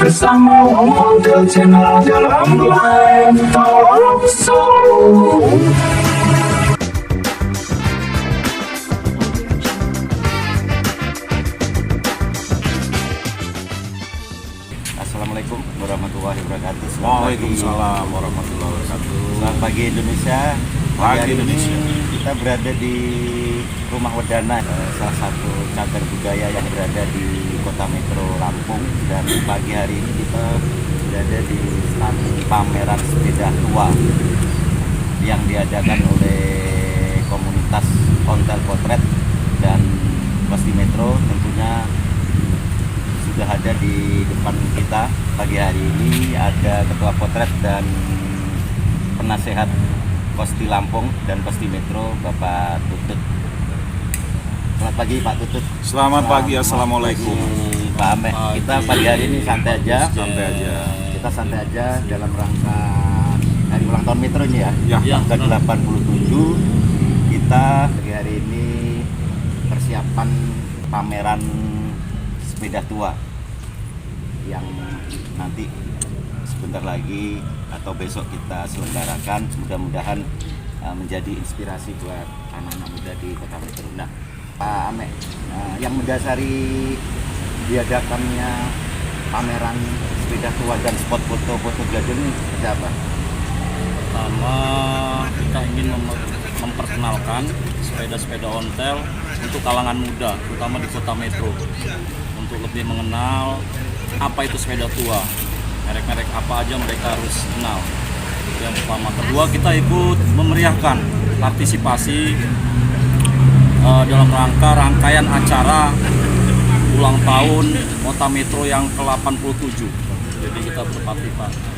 bersama Model Channel dalam live talk show. Assalamualaikum warahmatullahi wabarakatuh. Waalaikumsalam warahmatullahi wabarakatuh. Selamat pagi Indonesia. Pagi Indonesia. Kita berada di Rumah Wedana, salah satu cagar budaya yang berada di Kota Metro Lampung. Dan pagi hari ini kita berada di stand pameran sepeda tua yang diadakan oleh komunitas Ontel Potret dan Kosti Metro. Tentunya sudah ada di depan kita pagi hari ini, ada Ketua Potret dan penasehat Kosti Lampung dan Kosti Metro, Bapak Tutut. Selamat pagi Pak Tutut. Selamat pagi, assalamualaikum. Pak Ame. Kita pagi hari ini santai aja. Kita santai aja dalam rangka hari ulang tahun Metro ini ya. Ya. Yang ke-87. Kita pagi hari ini persiapan pameran sepeda tua yang nanti sebentar lagi atau besok kita selenggarakan. Mudah-mudahan menjadi inspirasi buat anak-anak muda di Kota Metro. Nah, Pak Ame, yang mendasari diadakannya pameran sepeda tua dan spot foto-foto gading ini seperti apa? Pertama, kita ingin memperkenalkan sepeda-sepeda ontel untuk kalangan muda, terutama di Kota Metro, untuk lebih mengenal apa itu sepeda tua, merek-merek apa aja mereka harus kenal. Yang pertama. Kedua, kita ikut memeriahkan partisipasi dalam rangkaian acara ulang tahun Kota Metro yang ke-87. Jadi kita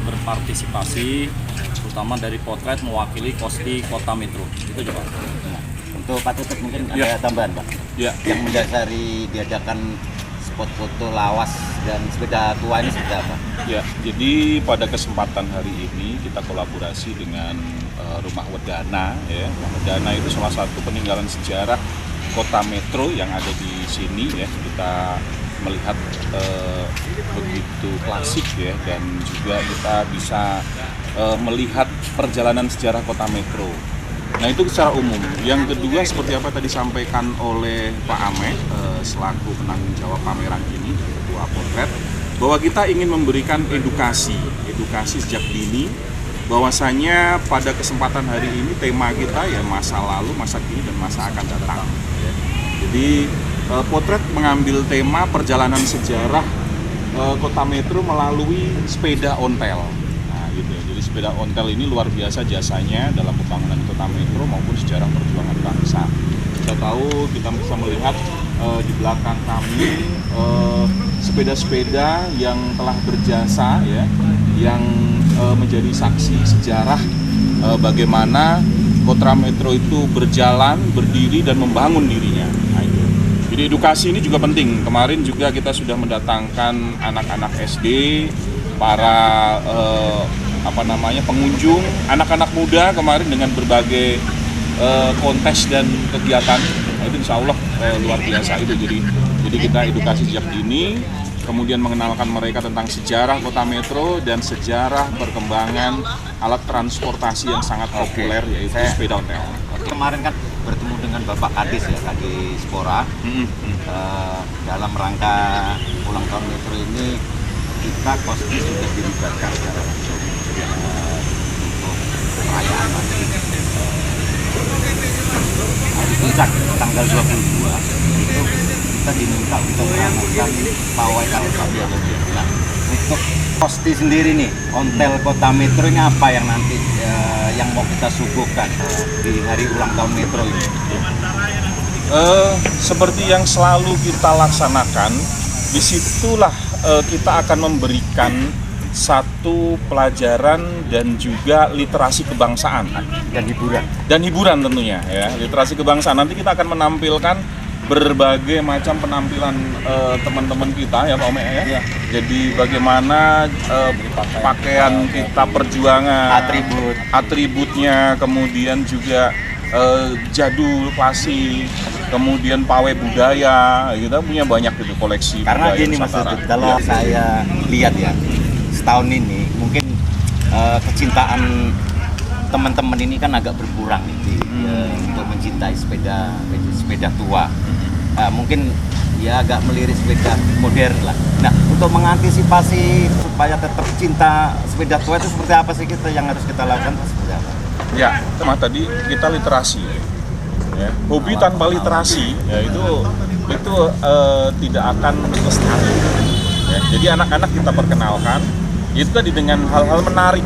berpartisipasi, terutama dari Potret mewakili Kosti Kota Metro. Itu juga. Nah, untuk Pak Tutut mungkin ada tambahan Pak? Ya. Yang mendasari diadakan spot foto lawas dan sepeda tua ini seperti apa? Ya, jadi pada kesempatan hari ini kita kolaborasi dengan Rumah Wedana. Ya. Rumah Wedana itu salah satu peninggalan sejarah Kota Metro yang ada di sini. Ya. Kita melihat begitu klasik ya, dan juga kita bisa melihat perjalanan sejarah Kota Metro. Nah, itu secara umum. Yang kedua, seperti apa tadi disampaikan oleh Pak Ame selaku penanggung jawab pameran ini, Ketua Potret, bahwa kita ingin memberikan edukasi sejak dini, bahwasanya pada kesempatan hari ini tema kita ya masa lalu, masa kini, dan masa akan datang. Jadi Potret mengambil tema perjalanan sejarah Kota Metro melalui sepeda ontel. Gitu. Jadi sepeda ontel ini luar biasa jasanya dalam pembangunan Kota Metro maupun sejarah perjuangan bangsa. Kita tahu, kita bisa melihat di belakang kami sepeda-sepeda yang telah berjasa ya, yang menjadi saksi sejarah bagaimana Kota Metro itu berjalan, berdiri, dan membangun dirinya. Nah, itu. Jadi edukasi ini juga penting. Kemarin juga kita sudah mendatangkan anak-anak SD, para pengunjung, anak-anak muda kemarin dengan berbagai kontes dan kegiatan. Nah, itu insya Allah luar biasa itu. Jadi kita edukasi sejak dini, kemudian mengenalkan mereka tentang sejarah Kota Metro dan sejarah perkembangan alat transportasi yang sangat populer, yaitu sepeda ontel. Kemarin kan bertemu dengan Bapak Kadis ya, Kadis Spora. Dalam rangka ulang tahun Metro ini kita Kosti sudah dilibatkan secara langsung untuk perayaan nanti hari puncak tanggal 22 itu kita diminta untuk melakukan pawai kalsabia. Nah, untuk Kosti sendiri nih, ontel Kota Metro ini apa yang nanti yang mau kita suguhkan di hari ulang tahun Metro ini? Seperti yang selalu kita laksanakan, disitulah kita akan memberikan satu pelajaran dan juga literasi kebangsaan dan hiburan tentunya ya. Literasi kebangsaan, nanti kita akan menampilkan berbagai macam penampilan teman-teman kita ya Pak Ome ya. Jadi bagaimana pakaian kita, perjuangan, atributnya, kemudian juga jadul, klasik, kemudian pawai budaya, kita punya banyak itu koleksi Karena budaya gini Mas Nusantara. Tutut, kalau saya lihat ya, setahun ini mungkin kecintaan teman-teman ini kan agak berkurang nih untuk mencintai sepeda tua. Mungkin ya agak melirik sepeda modern lah. Nah, untuk mengantisipasi supaya tetap cinta sepeda tua itu seperti apa sih yang harus kita lakukan? Seperti apa? Ya, sama tadi kita literasi. Ya. Hobi tanpa literasi, ya itu tidak akan lestari. Ya. Jadi anak-anak kita perkenalkan itu tadi dengan hal-hal menarik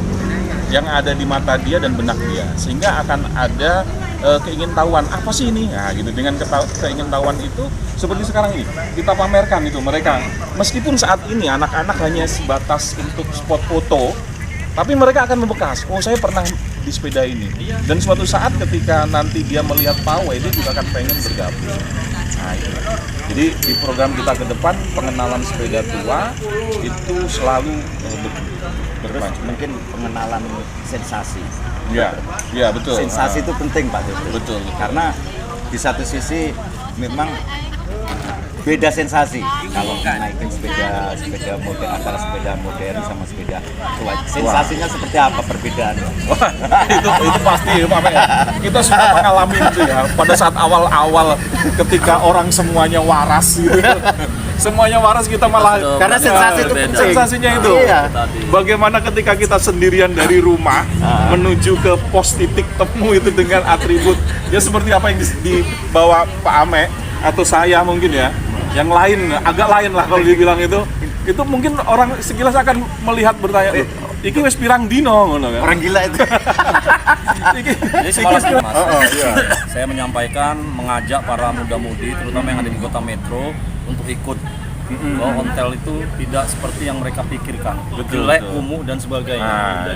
yang ada di mata dia dan benak dia, sehingga akan ada keingintahuan apa sih ini, nah gitu. Dengan keingintahuan itu seperti sekarang ini kita pamerkan itu mereka, meskipun saat ini anak-anak hanya sebatas untuk spot foto, tapi mereka akan membekas. Oh, saya pernah di sepeda ini, dan suatu saat ketika nanti dia melihat pawai, dia juga akan pengen bergabung. Nah, itu. Jadi di program kita ke depan pengenalan sepeda tua itu selalu Terus mungkin pengenalan sensasi. Ya betul. Sensasi itu penting Pak Tutut. Betul. Karena di satu sisi memang beda sensasi kalau naikin sepeda modern antara sepeda modern sama sepeda tua. Sensasinya seperti apa perbedaannya? Wah, itu pasti Pak ya. Kita sudah mengalami itu ya pada saat awal-awal ketika orang semuanya waras gitu. Semuanya waras, kita malah Karena sensasi itu berbeda. penting. sensasinya itu. Iya. Bagaimana ketika kita sendirian dari rumah menuju ke pos titik temu itu dengan atribut ya seperti apa yang dibawa Pak Ame atau saya mungkin ya. Yang lain, agak lain lah kalau dibilang itu mungkin orang sekilas akan melihat bertanya, iki wis pirang dino ngono kan. Orang gila itu. Jadi semalam Mas, saya menyampaikan, mengajak para muda-mudi terutama yang ada di kota metro untuk ikut bahwa ontel itu tidak seperti yang mereka pikirkan, jelek, kumuh dan sebagainya.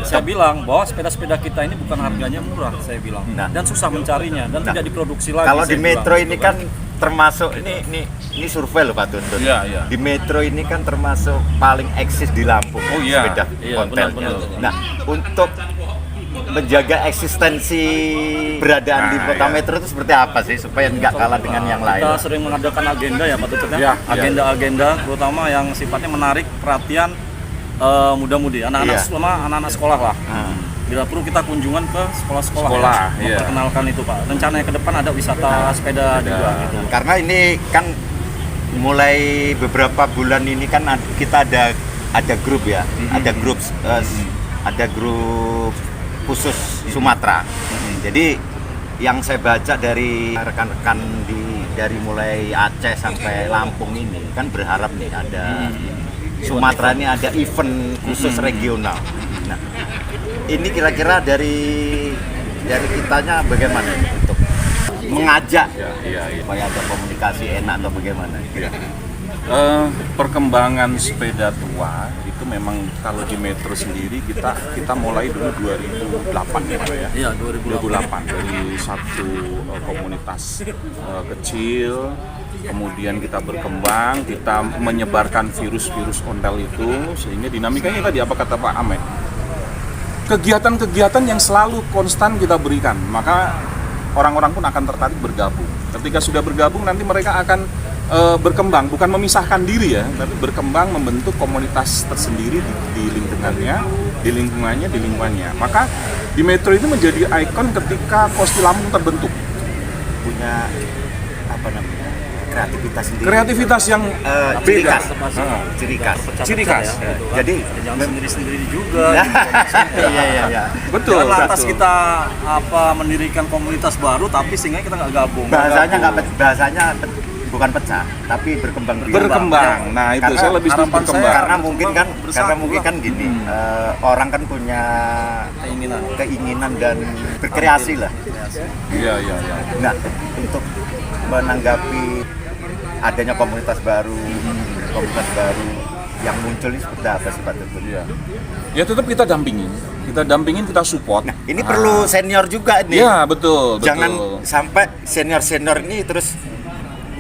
Saya bilang bahwa sepeda-sepeda kita ini bukan harganya murah, saya bilang, dan susah mencarinya dan tidak diproduksi lagi. Kalau di saya metro bilang, ini gitu kan termasuk ini survei loh Pak Tutut. Iya. Di metro ini kan termasuk paling eksis di Lampung. Oh, iya. Sepeda Iya, ontelnya. benar. Nah, untuk menjaga eksistensi beradaan di kota metro itu seperti apa sih supaya nggak kalah dengan yang lain? Kita sering mengadakan agenda ya Pak Tutut ya. Iya, Agenda-agenda terutama yang sifatnya menarik perhatian muda-mudi, anak-anak anak-anak sekolah lah. Bila perlu kita kunjungan ke sekolah-sekolah ya, memperkenalkan itu Pak. Rencananya ke depan ada wisata sepeda juga gitu. Karena ini kan mulai beberapa bulan ini kan kita ada grup ya, ada grup khusus Sumatera. Jadi yang saya baca dari rekan-rekan dari mulai Aceh sampai Lampung ini kan berharap nih ada Sumatera ini ada event khusus regional. Nah, ini kira-kira dari kitanya bagaimana ini untuk mengajak supaya ada komunikasi enak atau bagaimana? Perkembangan sepeda tua itu memang kalau di metro sendiri kita mulai dulu 2008 ya Pak ya. Iya, 2008 dari satu komunitas kecil, kemudian kita berkembang, kita menyebarkan virus-virus ontel itu sehingga dinamikanya tadi apa kata Pak Ame, kegiatan-kegiatan yang selalu konstan kita berikan, maka orang-orang pun akan tertarik bergabung. Ketika sudah bergabung nanti mereka akan berkembang, bukan memisahkan diri ya, tapi berkembang membentuk komunitas tersendiri di lingkungannya. Maka di metro itu menjadi ikon ketika Kosti Lampung terbentuk. Punya apa namanya? Kreativitas yang beda. Ciri khas. Jadi jangan sendiri-sendiri juga. Iya. Betul. Jangan lantas kita mendirikan komunitas baru tapi sehingga kita nggak gabung. Bahasanya bukan pecah, tapi berkembang. Nah, itu karena saya lebih setuju berkembang. Karena mungkin kan gini, orang kan punya keinginan dan berkreasi lah. Iya. Nah, untuk menanggapi adanya komunitas baru yang muncul ini seperti apa sih Pak Tutut? Ya tetap kita dampingin, kita support. Nah, ini perlu senior juga nih. Iya, betul. Jangan sampai senior ini terus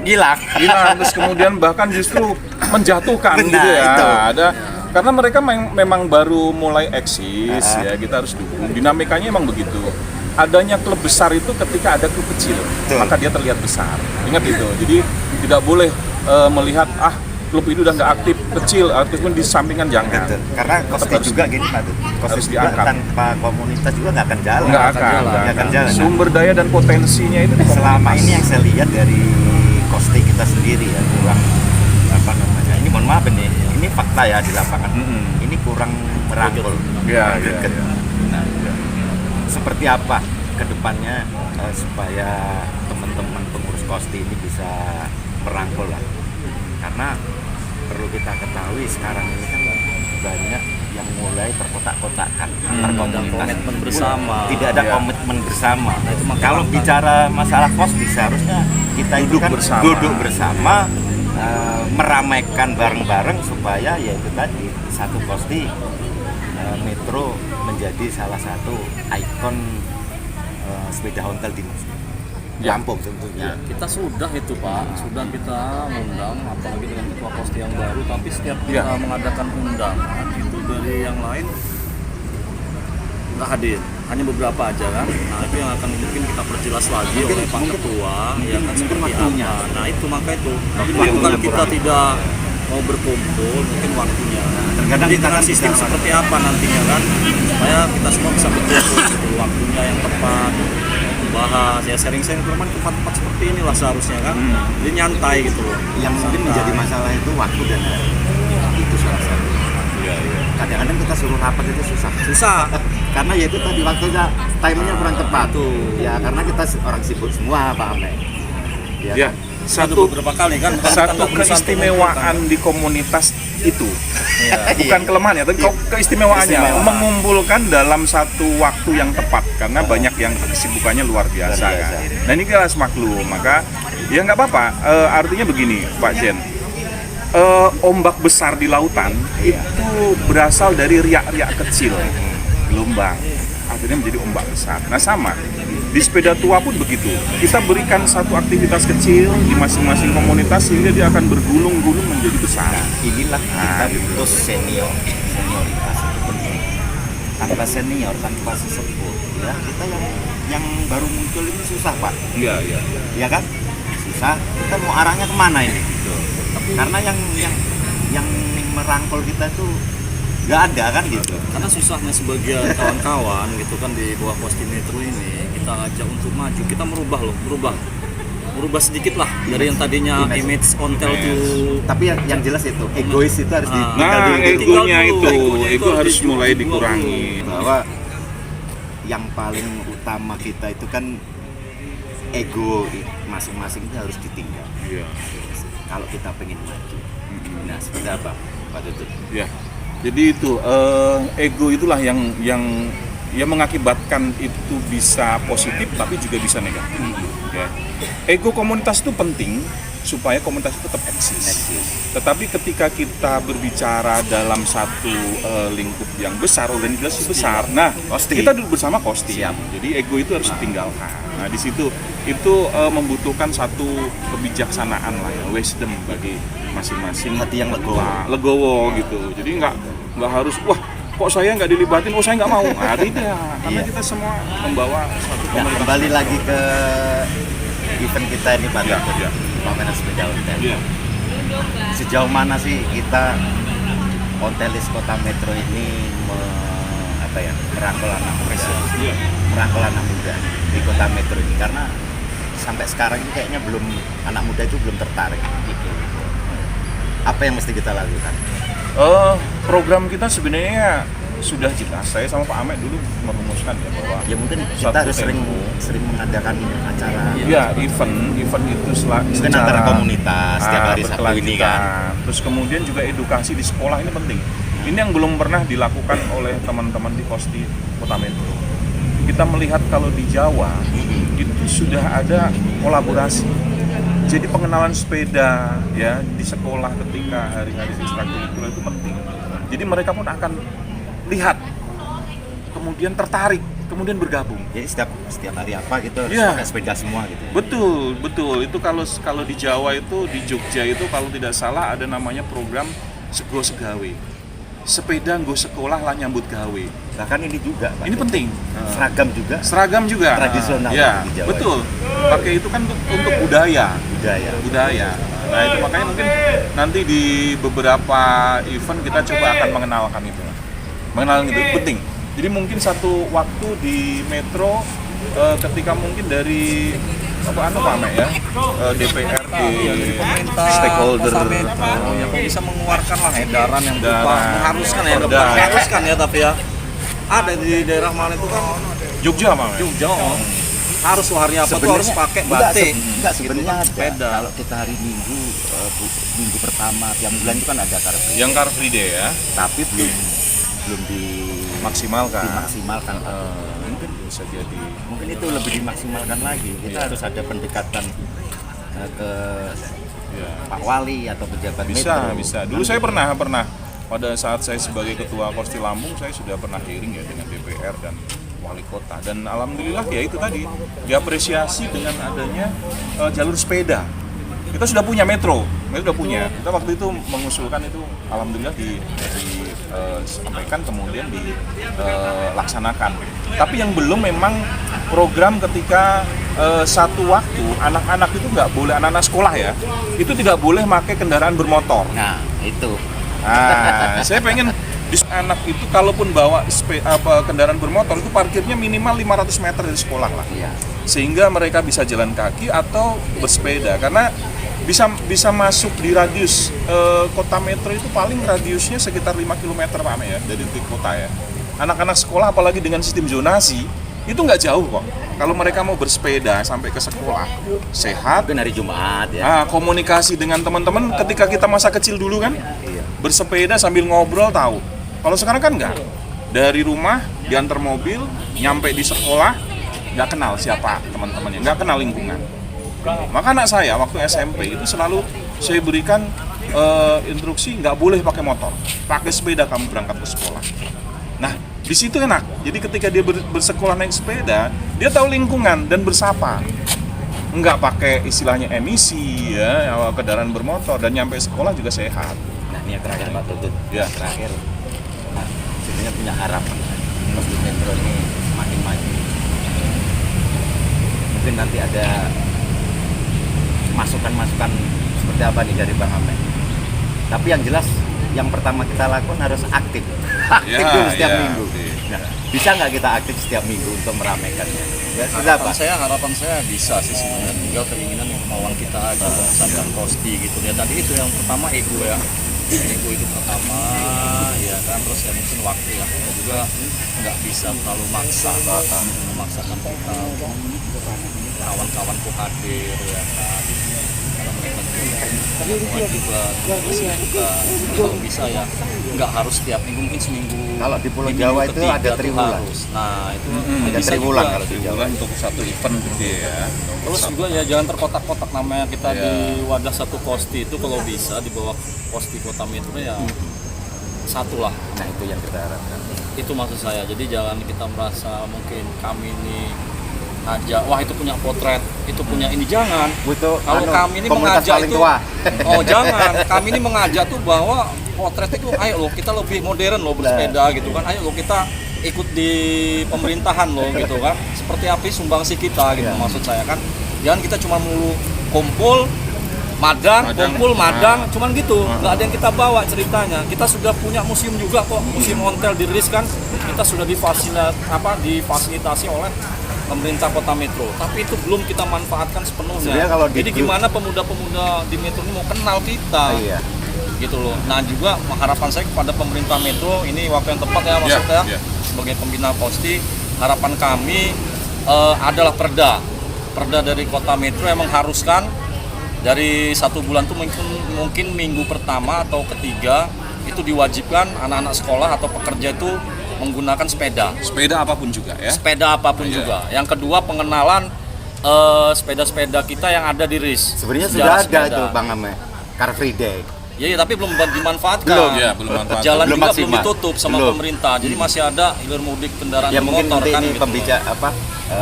hilang terus kemudian bahkan justru menjatuhkan gitu ya. Itu. Ada karena mereka memang baru mulai eksis ya, kita harus dukung. Dinamikanya emang begitu. adanya klub besar itu ketika ada klub kecil, maka dia terlihat besar. Ingat itu. Jadi tidak boleh melihat klub itu udah nggak aktif, kecil, aktif pun disampingkan jangan. Betul. Karena Kosti juga gini Pak, Kosti juga diangkat. tanpa komunitas juga nggak akan jalan. Nggak akan jalan. Sumber daya dan potensinya itu di Selama komunitas. ini yang saya lihat dari Kosti kita sendiri ya kurang apa namanya. Ini mohon maaf ini fakta ya di lapangan. Ini kurang merangkul. Ya. Nah, seperti apa kedepannya supaya teman-teman pengurus Kosti ini bisa merangkul lah. Karena perlu kita ketahui sekarang ini kan banyak yang mulai terkotak-kotakan, komitmen bersama. Tidak ada komitmen bersama. Nah, itu kalau bicara masalah Kosti seharusnya kita itu kan duduk bersama, meramaikan bareng-bareng supaya ya itu tadi satu Kosti Metro menjadi salah satu ikon sepeda ontel di Lampung tentunya. Kita sudah itu Pak, sudah kita undang, apalagi dengan ketua Kosti yang baru, tapi setiap kita mengadakan undangan itu dari yang lain nggak hadir, hanya beberapa aja kan. Nah itu yang akan mungkin kita perjelas lagi oleh Pak Ketua, ya kan seperti apa. Nah itu maka itu, waktu kan kita tidak mau berkumpul, mungkin waktunya. Terkadang Jadi kita dengan sistem seperti apa nantinya kan, supaya kita semua bisa berkumpul gitu, waktunya yang tepat. Bahas ya sharing-sharing tempat-tempat seperti inilah seharusnya kan, jadi nyantai gitu loh. Yang mungkin menjadi masalah itu waktu dan hari, itu salah satu. Kadang-kadang kita suruh rapat itu susah karena ya itu tadi waktunya, timenya kurang tepat tuh ya, karena kita orang sibuk semua Pak Ame Ya. Satu beberapa kali kan satu keistimewaan di komunitas itu bukan kelemahan ya, tapi keistimewaannya mengumpulkan dalam satu waktu yang tepat karena banyak yang kesibukannya luar biasa kan. Nah ini kita harus maklum, maka ya nggak apa-apa. Artinya begini Pak Jen, ombak besar di lautan itu berasal dari riak-riak kecil, gelombang akhirnya menjadi ombak besar. Nah sama di sepeda tua pun begitu, kita berikan satu aktivitas kecil di masing-masing komunitas sehingga dia akan bergulung-gulung menjadi besar. Inilah kita butuh senioritas itu penting. Tanpa senior, tanpa sesepuh ya kita yang baru muncul ini susah Pak. Iya. Ya kan susah, kita mau arahnya kemana ini karena yang merangkul kita tuh nggak ada kan gitu. Karena susahnya sebagian kawan-kawan gitu kan di bawah Kosti Metro ini, kita ajak untuk maju, kita merubah sedikit lah dari yang tadinya image ontel tuh. Tapi yang jelas itu egois itu harus ego harus mulai dikurangi. Bahwa yang paling utama kita itu kan ego masing-masing itu harus ditinggal. Iya. Kalau kita pengen maju. Nah seperti apa Pak Tutut? Ya. Jadi itu ego itulah yang mengakibatkan itu bisa positif tapi juga bisa negatif. Ya. Ego komunitas itu penting supaya komunitas itu tetap eksis. Tetapi ketika kita berbicara dalam satu lingkup yang besar, organisasi besar, nah kita duduk bersama Kosti. Jadi ego itu harus ditinggalkan. Nah di situ itu membutuhkan satu kebijaksanaan lah ya, wisdom bagi masing-masing, hati yang legowo gitu. Jadi nggak harus kok saya nggak dilibatin, saya nggak mau. Nah tidak, karena kita semua membawa satu komunitas. Kembali lagi ke event kita ini Pak Tutut, pameran sepeda ontel. Sejauh mana sih kita Ontelis Kota Metro ini merangkul anak muda, merangkul anak muda di Kota Metro ini, karena sampai sekarang ini kayaknya anak muda itu belum tertarik gitu. Apa yang mesti kita lakukan? Program kita sebenarnya sudah jelas. Saya sama Pak Amek dulu merumuskan ya bahwa ya mungkin kita harus sering mengadakan acara. Ya event itu mungkin antara komunitas setiap hari Sabtu ini kan. Terus kemudian juga edukasi di sekolah ini penting. Ini yang belum pernah dilakukan oleh teman-teman di Kosti Kota Metro. Kita melihat kalau di Jawa itu sudah ada kolaborasi. Jadi pengenalan sepeda ya di sekolah ketika hari-hari ekstrakurikuler itu penting. Jadi mereka pun akan lihat, kemudian tertarik, kemudian bergabung. Jadi setiap hari apa gitu harus pakai sepeda semua gitu. Betul. Itu kalau di Jawa itu, di Jogja itu kalau tidak salah ada namanya program Sego Segawe. sepeda nggo sekolah lah nyambut gawe. Bahkan ini juga, Pak. Ini penting. Seragam juga. Seragam juga. Tradisional Ya, di Jawa. betul. Pakai itu kan untuk budaya. Budaya. Nah, itu makanya mungkin nanti di beberapa event kita coba akan mengenalkan itu. Mengenalkan itu penting. Jadi mungkin satu waktu di metro ketika mungkin dari Pak Ame ya, DPRD, pemerintah stakeholder, ya kok bisa mengeluarkan lah edaran yang berupa Edaran, mengharuskan ya, perda. bukan mengharuskan ya, tapi ya ada di daerah mana itu kan Jogja Pak. Jogja harus hari apa tuh harus pakai batik. Enggak, sebenarnya ada. Sepeda. Kalau kita hari Minggu, minggu pertama tiap bulan itu kan ada Car Free Day. Yang Car Free Day ya, Tapi belum maksimalkan. dimaksimalkan. Mungkin bisa jadi. Mungkin itu lebih dimaksimalkan lagi. Kita harus ada pendekatan ke Ya. Pak Wali atau pejabat Bisa, metro. bisa. Dulu saya pernah pada saat saya sebagai ketua Korsti Lampung, saya sudah pernah hearing ya dengan DPR dan wali kota. Dan alhamdulillah ya itu tadi diapresiasi dengan adanya jalur sepeda. Kita sudah punya metro, sudah punya. Kita waktu itu mengusulkan itu, alhamdulillah disampaikan kemudian dilaksanakan. Tapi yang belum memang program ketika satu waktu anak-anak itu nggak boleh, anak-anak sekolah ya, itu tidak boleh pakai kendaraan bermotor. Nah, itu. Nah, saya pengen anak itu kalaupun bawa kendaraan bermotor itu parkirnya minimal 500 meter dari sekolah lah. Iya. Sehingga mereka bisa jalan kaki atau bersepeda karena bisa masuk di radius kota metro itu paling radiusnya sekitar 5 km Pak Ame ya dari titik kota ya. Anak-anak sekolah apalagi dengan sistem zonasi itu nggak jauh kok. Kalau mereka mau bersepeda sampai ke sekolah sehat. Mungkin hari Jumat ya. Nah, komunikasi dengan teman-teman ketika kita masa kecil dulu kan Iya. bersepeda sambil ngobrol tahu. Kalau sekarang kan enggak. Dari rumah diantar mobil, nyampe di sekolah nggak kenal siapa teman-temannya, nggak kenal lingkungan. Maka anak saya waktu SMP itu selalu saya berikan instruksi nggak boleh pakai motor, pakai sepeda kamu berangkat ke sekolah. Nah di situ enak. Jadi ketika dia bersekolah naik sepeda, dia tahu lingkungan dan bersapa. Nggak pakai istilahnya emisi ya, kendaraan bermotor dan nyampe sekolah juga sehat. Nah, ini yang terakhir Pak Tutut. Ya. Terakhir. Nah, sebenarnya punya harapan Korsti Metro ini semakin maju. Mungkin nanti ada masukan-masukan seperti apa nih dari Bang Ame. Tapi yang jelas yang pertama kita lakukan harus aktif. Aktif Ya, dulu setiap ya, minggu. aktif. Nah, bisa nggak kita aktif setiap minggu untuk meramaikannya? Ya, sudah Pak. Harapan saya bisa sih sebenarnya, tinggal keinginan dan kemauan kita aja dan Kosti gitu ya. Tadi itu yang pertama ego ya, ego itu pertama ya kan, terus ya mungkin waktu ya, kita juga nggak bisa terlalu memaksakan kita kawan-kawanku hadir ya kan, karena mereka juga kalau bisa ya nggak harus setiap minggu, mungkin seminggu. Kalau di Pulau minggu Jawa itu ketiga ada tuh triwulan. harus. Nah itu Ada bisa triwulan juga. kalau di Jawa. Bulan untuk satu event gede ya. Terus juga ya jangan terkotak-kotak, namanya kita Iya. di wadah satu Kosti itu kalau bisa di bawah Kosti Kota Metro ya satu lah. Nah, itu yang kita harapkan. Itu maksud saya. Jadi jangan kita merasa mungkin kami ini ngajak, wah itu punya potret, itu punya ini, jangan. Itu Kalau kami ini komunitas mengajak paling itu, tua. oh jangan. Kami ini mengajak tuh bahwa potret itu, ayo loh kita lebih modern loh bersepeda gitu kan. Ayo loh kita ikut di pemerintahan loh gitu kan. Seperti apa sumbangsi kita gitu, Iya. maksud saya kan. Jangan kita cuma mulu kumpul madang, cuman gitu. Nggak ada yang kita bawa ceritanya. Kita sudah punya museum juga kok, museum ontel dirilis kan. Kita sudah difasilitasi oleh pemerintah Kota Metro, tapi itu belum kita manfaatkan sepenuhnya. Sebenarnya kalau Jadi gimana pemuda-pemuda di Metro ini mau kenal kita, Iya. gitu loh. Nah juga harapan saya kepada pemerintah Metro, ini waktu yang tepat ya maksudnya, Iya. sebagai pembina Kosti, harapan kami adalah perda dari Kota Metro yang mengharuskan dari 1 bulan itu mungkin minggu pertama atau ketiga itu diwajibkan anak-anak sekolah atau pekerja itu menggunakan sepeda. Sepeda apapun juga ya. Sepeda apapun Iya. juga. Yang kedua pengenalan sepeda-sepeda kita yang ada di RIS. Sebenarnya Sejarah sudah ada sepeda. itu Bang Ame. Car Free Day. Ya, tapi belum dimanfaatkan. Belum, ya, belum manfaat. Jalan Belum juga maksimal. belum ditutup sama Belum. pemerintah. Jadi masih ada hilir mudik kendaraan Ya mungkin bermotor nanti kan ini gitu.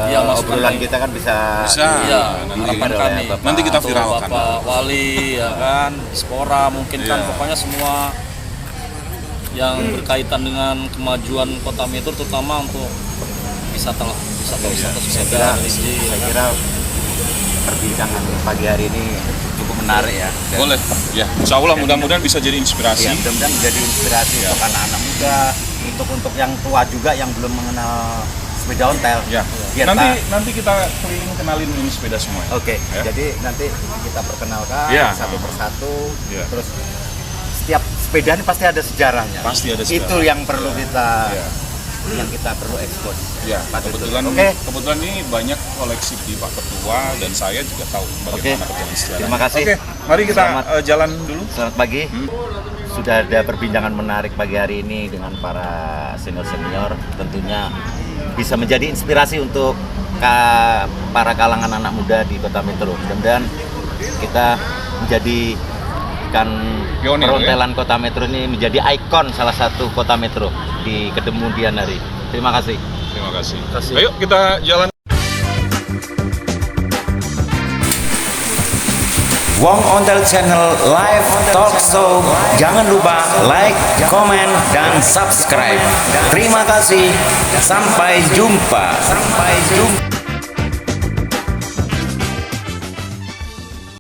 Ya, masukan obrolan kami. kita kan bisa Bisa. Iya, nanti harapan ada kami. Bapak Nanti kita Atau viralkan. Bapak Wali ya kan, Spora mungkin kan Iya. pokoknya semua yang berkaitan dengan kemajuan Kota Metro, terutama untuk wisata sepeda. Saya kira perbincangan pagi hari ini cukup menarik ya. Boleh. Ya, insya Allah mudah-mudahan bisa jadi inspirasi. Ya, mudah-mudahan menjadi inspirasi untuk anak-anak muda, untuk yang tua juga yang belum mengenal sepeda ontel. Ya. Biar Nanti kita keliling kenalin ini sepeda semua. Oke. Ya. Jadi nanti kita perkenalkan Ya. satu persatu. Ya. Terus setiap sepeda ini pasti ada sejarahnya. Pasti ada sejarah. Itu yang perlu kita Ya. yang kita perlu ekspos. Ya, Pak Tutut. kebetulan Oke. kebetulan ini banyak koleksi di Pak Ketua dan saya juga tahu bagaimana perjalanan sejarah. Terima kasih. Oke, mari kita Selamat. jalan dulu. Selamat pagi. Sudah ada perbincangan menarik pagi hari ini dengan para senior-senior. Tentunya bisa menjadi inspirasi untuk para kalangan anak muda di Kota Metro. Mudah-mudahan kita menjadikan Pionir, perontelan Kota Metro ini menjadi ikon salah satu Kota Metro di kemudian hari. Terima kasih. Terima kasih. Kasih. Ayo kita jalan. Wong Ontel Channel Live Talk Show. Jangan lupa like, komen, dan subscribe. Terima kasih. Sampai jumpa.